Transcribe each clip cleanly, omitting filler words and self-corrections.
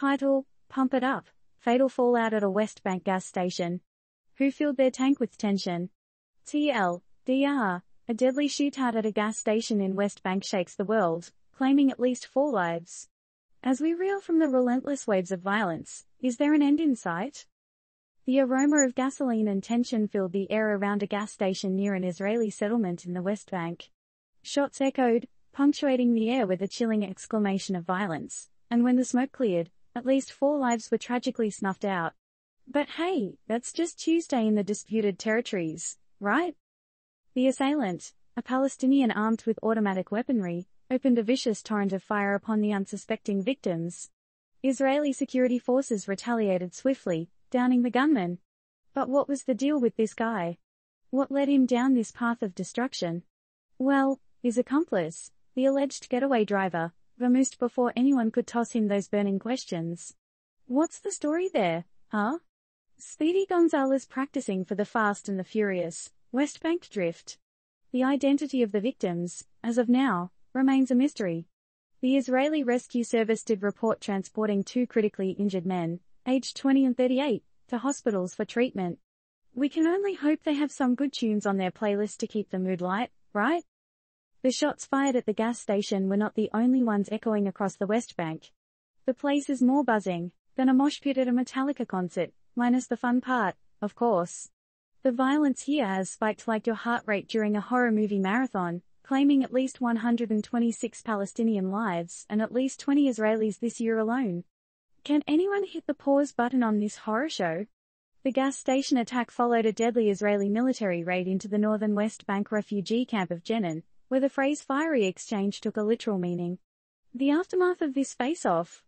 Title: Pump It Up. Fatal fallout at a West Bank gas station. Who filled their tank with tension? TLDR. A deadly shootout at a gas station in West Bank shakes the world, claiming at least 4 lives. As we reel from the relentless waves of violence, is there an end in sight? The aroma of gasoline and tension filled the air around a gas station near an Israeli settlement in the West Bank. Shots echoed, punctuating the air with a chilling exclamation of violence, and when the smoke cleared, at least 4 lives were tragically snuffed out. But hey, that's just Tuesday in the disputed territories, right? The assailant, a Palestinian armed with automatic weaponry, opened a vicious torrent of fire upon the unsuspecting victims. Israeli security forces retaliated swiftly, downing the gunman. But what was the deal with this guy? What led him down this path of destruction? Well, his accomplice, the alleged getaway driver, vamoosed before anyone could toss him those burning questions. What's the story there, huh? Speedy Gonzalez practicing for the Fast and the Furious, West Bank drift. The identity of the victims, as of now, remains a mystery. The Israeli Rescue Service did report transporting 2 critically injured men, aged 20 and 38, to hospitals for treatment. We can only hope they have some good tunes on their playlist to keep the mood light, right? The shots fired at the gas station were not the only ones echoing across the West Bank. The place is more buzzing than a mosh pit at a Metallica concert, minus the fun part, of course. The violence here has spiked like your heart rate during a horror movie marathon, claiming at least 126 Palestinian lives and at least 20 Israelis this year alone. Can anyone hit the pause button on this horror show? The gas station attack followed a deadly Israeli military raid into the northern West Bank refugee camp of Jenin, where the phrase fiery exchange took a literal meaning. The aftermath of this face-off?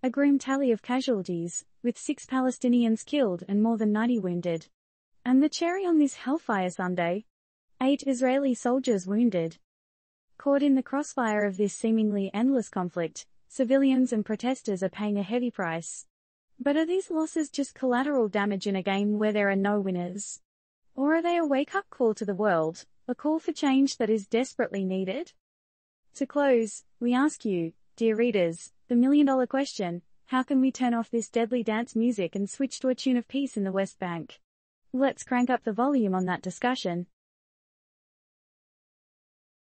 A grim tally of casualties, with 6 Palestinians killed and more than 90 wounded. And the cherry on this Hellfire Sunday? 8 Israeli soldiers wounded. Caught in the crossfire of this seemingly endless conflict, civilians and protesters are paying a heavy price. But are these losses just collateral damage in a game where there are no winners? Or are they a wake-up call to the world, a call for change that is desperately needed? To close, we ask you, dear readers, the million-dollar question: how can we turn off this deadly dance music and switch to a tune of peace in the West Bank? Let's crank up the volume on that discussion.